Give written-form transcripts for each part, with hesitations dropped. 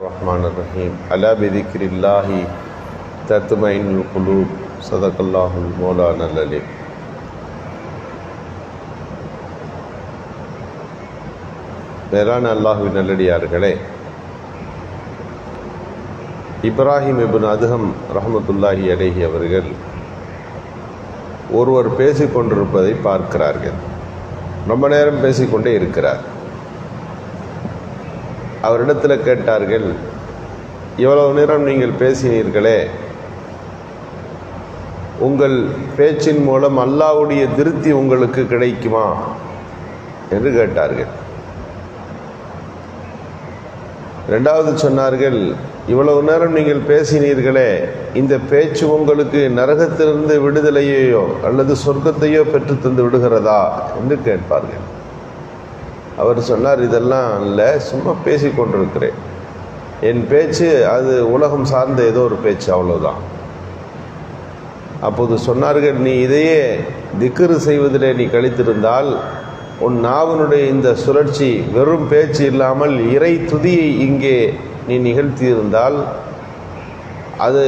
الرحمن الرحيم ألا بذكر الله تطمئن القلوب صدق الله المولانا العليم. மேலான அல்லாஹ்வின் நல்லடியார்களே, இப்ராஹிம் இப்னு அதுஹம் ரஹ்மத்துல்லாஹி அலைஹி அவர்கள் ஒருவர் பேசிக்கொண்டிருப்பதை பார்க்கிறார்கள். ரொம்ப நேரம் பேசிக்கொண்டே இருக்கிறார். அவரிடத்தில் கேட்டார்கள், இவ்வளவு நேரம் நீங்கள் பேசினீர்களே, உங்கள் பேச்சின் மூலம் அல்லாஹ்வுடைய திருப்தி உங்களுக்கு கிடைக்குமா என்று கேட்டார்கள். இரண்டாவது சொன்னார்கள், இவ்வளவு நேரம் நீங்கள் பேசினீர்களே, இந்த பேச்சு உங்களுக்கு நரகத்திலிருந்து விடுதலையோ அல்லது சொர்க்கத்தையோ பெற்று தந்து விடுகிறதா என்று கேட்பார்கள். அவர் சொன்னார், இதெல்லாம் இல்லை, சும்மா பேசி கொண்டிருக்கிறேன். என் பேச்சு அது உலகம் சார்ந்த ஏதோ ஒரு பேச்சு, அவ்வளோதான். அப்போது சொன்னார்கள், நீ இதையே திக்ரு செய்வதிலே நீ கழித்திருந்தால், உன் நாவனுடைய இந்த சுழற்சி வெறும் பேச்சு இல்லாமல் இறை துதியை இங்கே நீ நிகழ்த்தியிருந்தால் அது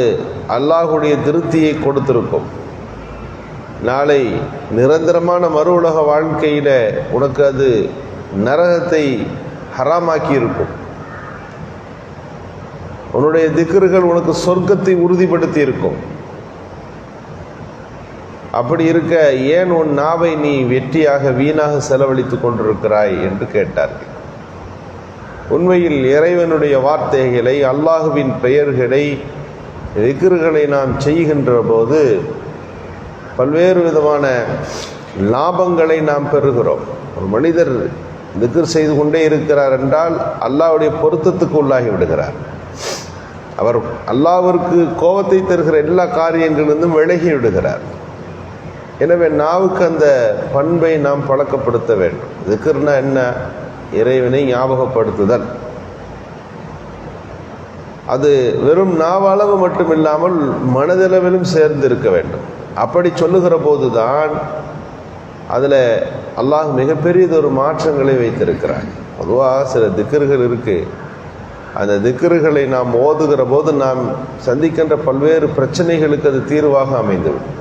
அல்லாஹ்வுடைய திருப்தியை கொடுத்திருக்கும். நாளை நிரந்தரமான மறு உலக வாழ்க்கையில உனக்கு அது நரகத்தை ஹராமாக்கி இருக்கும். உன்னுடைய திக்ருகள் உனக்கு சொர்க்கத்தை உறுதிப்படுத்தி இருக்கும். அப்படி இருக்க ஏன் உன் நாவை நீ வெற்றியாக வீணாக செலவழித்து கொண்டிருக்கிறாய் என்று கேட்டார்கள். உண்மையில் இறைவனுடைய வார்த்தைகளை, அல்லாஹுவின் பெயர்களை, திக்ருகளை நாம் செய்கின்ற போது பல்வேறு விதமான லாபங்களை நாம் பெறுகிறோம். ஒரு மனிதர் திக்ர் செய்து கொண்டே இருக்கிறார் என்றால் அல்லாஹ்வுடைய பொருத்தத்துக்கு உள்ளாகி விடுகிறார். அவர் அல்லாஹ்விற்கு கோபத்தை தருகிற எல்லா காரியங்களிலிருந்தும் விலகி விடுகிறார். எனவே நாவுக்கு அந்த பண்பை நாம் பழக்கப்படுத்த வேண்டும். திக்ர்னா என்ன? இறைவனை ஞாபகப்படுத்துதல். அது வெறும் நாவளவு மட்டும் இல்லாமல் மனதளவிலும் சேர்ந்து இருக்க வேண்டும். அப்படி சொல்லுகிற போதுதான் அதில் அல்லாஹ் மிகப்பெரியதொரு மாற்றங்களை வைத்திருக்கிறார். பொதுவாக சில திக்ருகள் இருக்கு. அந்த திக்ருகளை நாம் ஓதுகிற போது நாம் சந்திக்கின்ற பல்வேறு பிரச்சனைகளுக்கு அது தீர்வாக அமைந்துவிடும்.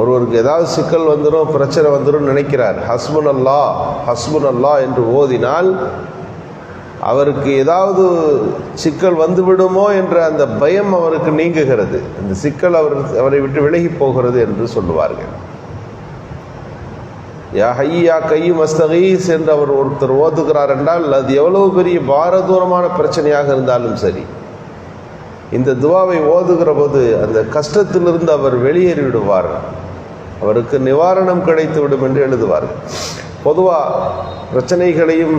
ஒருவருக்கு ஏதாவது சிக்கல் வந்துடும், பிரச்சனை வந்துடும் நினைக்கிறார், ஹஸ்புன் அல்லாஹ் என்று ஓதினால் அவருக்கு ஏதாவது சிக்கல் வந்துவிடுமோ என்ற அந்த பயம் அவருக்கு நீங்குகிறது. அந்த சிக்கல் அவரை விட்டு விலகி போகிறது என்று சொல்லுவார்கள். யா ஹய்ய் யா கய்யூம் அஸ்தகீஸ் என்று அவர் ஒருத்தர் ஓதுகிறார் என்றால் அது எவ்வளவு பெரிய பாரதூரமான பிரச்சனையாக இருந்தாலும் சரி, இந்த துவாவை ஓதுகிற போது அந்த கஷ்டத்திலிருந்து அவர் வெளியேறி விடுவார், அவருக்கு நிவாரணம் கிடைத்து விடும் என்று எழுதுவார்கள். பொதுவாக பிரச்சனைகளையும்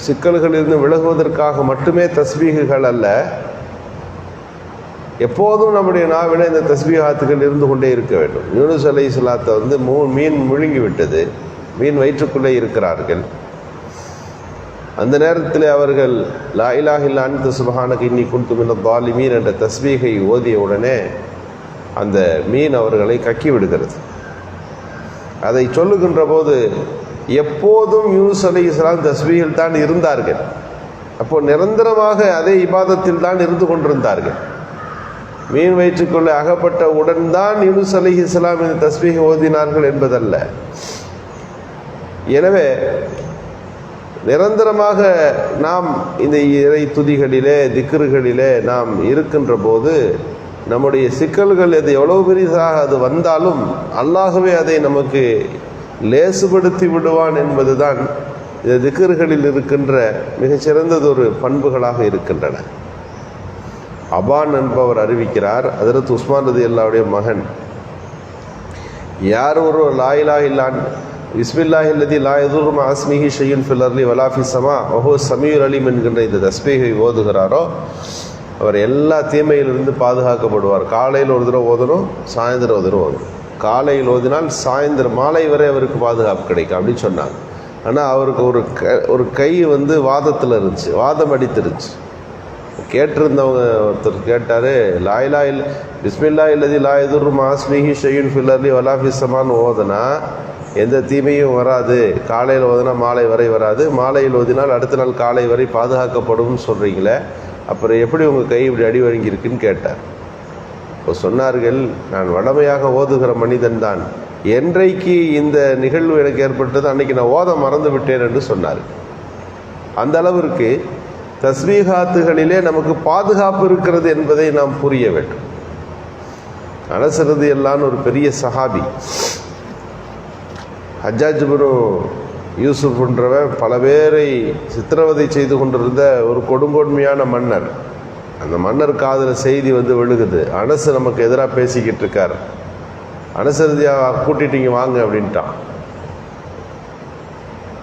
சிக்கல்களிலிருந்து விலகுவதற்காக மட்டுமே தஸ்பீகுகள் அல்ல, எப்போதும் நம்முடைய நாவில இந்த தஸ்பீகாத்துகள் இருந்து கொண்டே இருக்க வேண்டும். யூனுஸ் அலைஹிஸ்ஸலாத்தை மீன் முழுங்கி விட்டது, மீன் வயிற்றுக்குள்ளே இருக்கிறார்கள். அந்த நேரத்தில் அவர்கள் லா இலாஹ இல்லா அன்த சுப்ஹானக இன்னி குன்து மினல் ஸாலிமீன் என்ற தஸ்பீகை ஓதிய உடனே அந்த மீன் அவர்களை கக்கி விடுகிறது. அதை சொல்லுகின்ற போது எப்போதும் யூனுஸ் அலைஹிஸ்ஸலாம் தஸ்பீஹில் தான் இருந்தார்கள். அப்போ நிரந்தரமாக அதே இபாதத்தில் தான் இருந்து கொண்டிருந்தார்கள். மீன் வயிற்றுக்குள்ளே அகப்பட்ட உடன் தான் யூனுஸ் அலைஹிஸ்ஸலாம் இந்த தஸ்பீஹை ஓதினார்கள் என்பதல்ல. எனவே நிரந்தரமாக நாம் இந்த இறை துதிகளிலே, திக்ருகளிலே நாம் இருக்கின்ற போது நம்முடைய சிக்கல்கள் அது எவ்வளவு பெரிதாக அது வந்தாலும் அல்லாஹ்வே அதை நமக்கு லேசுபடுத்தி விடுவான் என்பதுதான் இந்த திக்ருகளில் இருக்கின்ற மிகச்சிறந்ததொரு பண்புகளாக இருக்கின்றன. அபான் என்பவர் அறிவிக்கிறார், ஹஜ்ரத் உஸ்மான் ரலியல்லாஹுடைய மகன், யார் ஒரு லா இலாஹ இல்லா பிஸ்மில்லாஹி அல்லதி லா யதுர்ரு மஅ இஸ்மிஹி ஷைஉன் ஃபில் அர்லி வலா ஃபிஸ் ஸமா வஹுவ ஸமீஉல் அலீம் என்கின்ற இந்த தஸ்பீஹை ஓதுகிறாரோ அவர் எல்லா தீமையிலிருந்து பாதுகாக்கப்படுவார். காலையில் ஒரு தடவை ஓதணும், சாயந்தரம் ஒரு தடவை ஓதணும். காலையில் ஓதினால் சாயந்தரம் மாலை வரை அவருக்கு பாதுகாப்பு கிடைக்கும் அப்படின்னு சொன்னாங்க. ஆனால் அவருக்கு ஒரு கை வாதத்தில் இருந்துச்சு, வாதம் அடித்திருச்சு. கேட்டிருந்தவங்க ஒருத்தர் கேட்டார், லாயிலா பிஸ்மில்லா இல்லதி லா யதுர்ரு மஅ இஸ்மிஹி ஷைஉன் ஃபில் அர்லி வலா ஃபிஸ் ஸமான்னு ஓதுனா எந்த தீமையும் வராது, காலையில் ஓதினா மாலை வரை வராது, மாலையில் ஓதினால் அடுத்த நாள் காலை வரை பாதுகாக்கப்படும்னு சொல்கிறீங்களே, அப்புறம் எப்படி உங்கள் கை இப்படி அடி வழங்கியிருக்குன்னு கேட்டார். இப்போ சொன்னார்கள், நான் வடமையாக ஓதுகிற மனிதன் தான், என்றைக்கு இந்த நிகழ்வு எனக்கு ஏற்பட்டது அன்னைக்கு நான் ஓத மறந்து விட்டேன் என்று சொன்னார். அந்த அளவிற்கு தஸ்பீஹாத்துகளிலே நமக்கு பாதுகாப்பு இருக்கிறது என்பதை நாம் புரிய வேண்டும். அனஸ் ரலியல்லாஹு ஒரு பெரிய சஹாபி. ஹஜ்ஜாஜ் இப்னு யூசுஃப்ன்றவன் பல பேரை சித்திரவதை செய்து கொண்டிருந்த ஒரு கொடுங்கொன்மையான மன்னர். அந்த மன்னர் காதில் செய்தி வந்து விழுகுது, அனஸ் நமக்கு எதிராக பேசிக்கிட்டு இருக்கார், அனஸ் ரலியல்லாஹு கூட்டிட்டீங்க வாங்க அப்படின்ட்டான்.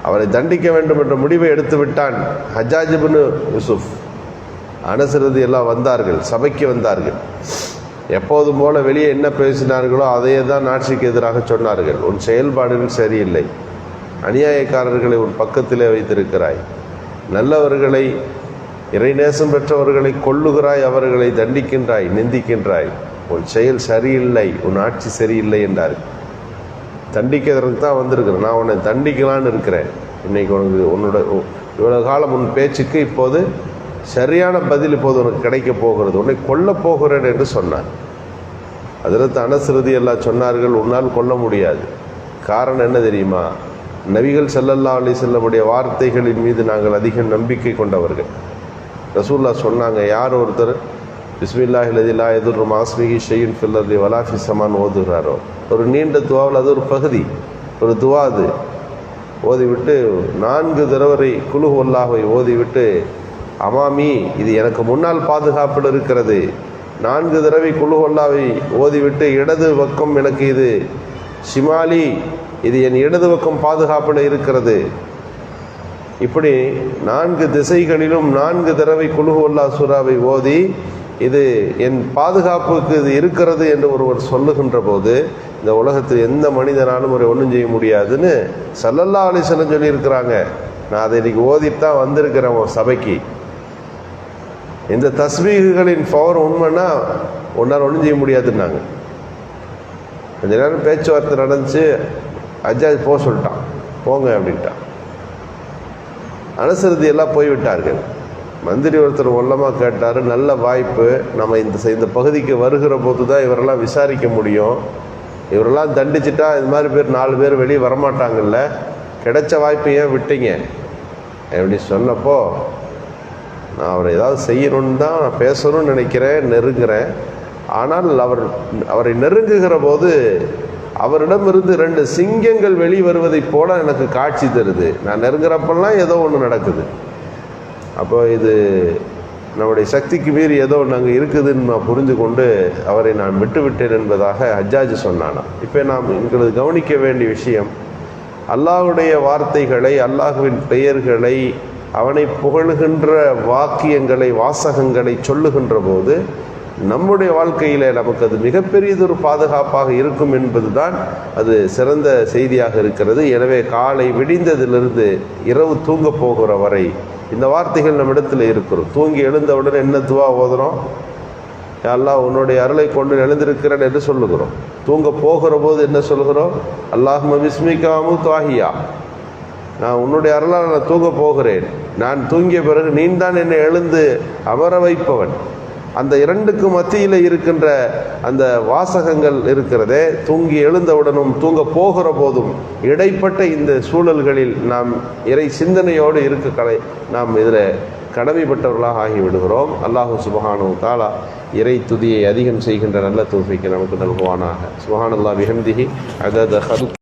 அவரை தண்டிக்க வேண்டும் என்ற முடிவை எடுத்து விட்டான் ஹஜ்ஜாஜ் இப்னு யூசுஃப். அனஸ் ரலியல்லாஹு வந்தார்கள், சபைக்கு வந்தார்கள். எப்போதும் போல வெளியே என்ன பேசினார்களோ அதையே தான் ஆட்சிக்கு எதிராக சொன்னார்கள். உன் செயல்பாடுகள் சரியில்லை, அநியாயக்காரர்களை உன் பக்கத்திலே வைத்திருக்கிறாய், நல்லவர்களை இறைநேசம் பெற்றவர்களை கொல்லுகிறாய், அவர்களை தண்டிக்கின்றாய், நிந்திக்கின்றாய், உன் செயல் சரியில்லை, உன் ஆட்சி சரியில்லை என்றார். தண்டிக்கிறதுக்கு தான் வந்திருக்கிறேன், நான் உன்னை தண்டிக்கலான்னு இருக்கிறேன். இன்னைக்கு உன்னோட இவ்வளோ காலம் உன் பேச்சுக்கு இப்போது சரியான பதில் இப்போது உனக்கு கிடைக்க போகிறது, உன்னை கொல்ல போகிறேன் என்று சொன்னார். ஹஜ்ரத் அனஸ் ரலியல்லாஹு சொன்னார்கள், உன்னால் கொல்ல முடியாது. காரணம் என்ன தெரியுமா? நபிகள் ஸல்லல்லாஹு அலைஹி வஸல்லமுடைய வார்த்தைகளின் மீது நாங்கள் அதிக நம்பிக்கை கொண்டவர்கள். ரசூலுல்லாஹ் சொன்னாங்க, யார் ஒருத்தர் பிஸ்மில்லாஹில் லதி லா யதுர்ரு மஅ இஸ்மிஹி ஷைஉன் ஃபில் அர்தி வலா ஃபிஸ் ஸமான் ஓதுகிறாரோ, ஒரு நீண்ட துவாவில் அது ஒரு பகுதி, ஒரு துவா, அது ஓதிவிட்டு 4 தடவை குல் ஹுவல்லாஹை ஓதிவிட்டு, அமாமி இது எனக்கு முன்னால் பாதுகாப்பில் இருக்கிறது, 4 தடவை குல் ஹுவல்லாஹை ஓதிவிட்டு இடது பக்கம் எனக்கு இது ஷிமாலி, இது என் இடது பக்கம் பாதுகாப்பில் இருக்கிறது, இப்படி 4 திசைகளிலும் 4 தடவை குல் ஹுவல்லாஹ் சூராவை ஓதி இது என் பாதுகாப்புக்கு இது இருக்கிறது என்று ஒருவர் சொல்லுகின்ற போது இந்த உலகத்தில் எந்த மனிதனாலும் ஒரு ஒன்றும் செய்ய முடியாதுன்னு ஸல்லல்லாஹு அலைஹி வஸல்லம் சொல்லியிருக்கிறாங்க. நான் அதை இன்னைக்கு ஓதிட்டு தான் வந்திருக்கிறேன் சபைக்கு. இந்த தஸ்பீஹுகளின் பவர் உண்மைன்னா ஒன்றால் ஒன்றும் செய்ய முடியாதுன்னாங்க. கொஞ்ச நேரம் பேச்சுவார்த்தை நடந்துச்சு, ஹஜ்ஜாஜ் போக சொல்லிட்டான், போங்க அப்படின்ட்டான். அனஸ் ரலியல்லாஹு போய்விட்டார்கள். மந்திரி ஒருத்தர் உள்ளமாக கேட்டார், நல்ல வாய்ப்பு, நம்ம இந்த பகுதிக்கு வருகிற போது தான் இவரெல்லாம் விசாரிக்க முடியும், இவரெல்லாம் தண்டிச்சிட்டா இது மாதிரி பேர் 4 பேர் வெளியே வரமாட்டாங்கல்ல, கிடைச்ச வாய்ப்பு ஏன் விட்டீங்க எப்படி சொன்னப்போ, நான் அவரை ஏதாவது செய்யணும்னு தான் நான் பேசணும்னு நினைக்கிறேன், நெருங்குறேன், ஆனால் அவரை நெருங்குகிற போது அவரிடமிருந்து 2 சிங்கங்கள் வெளிவருவதைப் போல எனக்கு காட்சி தருது, நான் நெருங்குறப்பெல்லாம் ஏதோ ஒன்று நடக்குது, அப்போ இது நம்முடைய சக்திக்கு மீறி ஏதோ ஒன்று அங்கே இருக்குதுன்னு நான் புரிந்து கொண்டு அவரை நான் விட்டுவிட்டேன் என்பதாக ஹஜ்ஜாஜ் சொன்னானா. இப்போ நாம் எங்களுக்கு கவனிக்க வேண்டிய விஷயம், அல்லாஹ்வுடைய வார்த்தைகளை, அல்லாஹ்வின் பெயர்களை, அவனை புகழுகின்ற வாக்கியங்களை, வாசகங்களை சொல்லுகின்ற போது நம்முடைய வாழ்க்கையில் நமக்கு அது மிகப்பெரியதொரு பாதுகாப்பாக இருக்கும் என்பது தான் அது சிறந்த செய்தியாக இருக்கிறது. எனவே காலை விடிந்ததிலிருந்து இரவு தூங்க போகிற வரை இந்த வார்த்தைகள் நம்ம இடத்துல இருக்கிறோம். தூங்கி எழுந்தவுடன் என்ன துவா ஓதுறோம்? யா அல்லாஹ் உன்னுடைய அருளை கொண்டு எழுந்திருக்கிறேன் என்று சொல்லுகிறோம். தூங்க போகிற போது என்ன சொல்கிறோம்? அல்லாஹும்ம பிஸ்மிகா முத்வாஹியா, நான் உன்னுடைய அருளால் நான் தூங்க போகிறேன், நான் தூங்கிய பிறகு நீ தான் என்னை எழுந்து அமர வைப்பவன். அந்த 2க்கு மத்தியில் இருக்கின்ற அந்த வாசகங்கள் இருக்கிறதே, தூங்கி எழுந்தவுடனும் தூங்க போகிற போதும் இடைப்பட்ட இந்த சூழல்களில் நாம் இறை சிந்தனையோடு நாம் இதில் கடமைப்பட்டவர்களாக ஆகிவிடுகிறோம். அல்லாஹு சுப்ஹானஹு வ தஆலா இறை துதியை அதிகம் செய்கின்ற நல்ல தௌஃபீக்கை நமக்கு நல்குவானாக. சுப்ஹானல்லாஹி பிஹம்திஹி அதத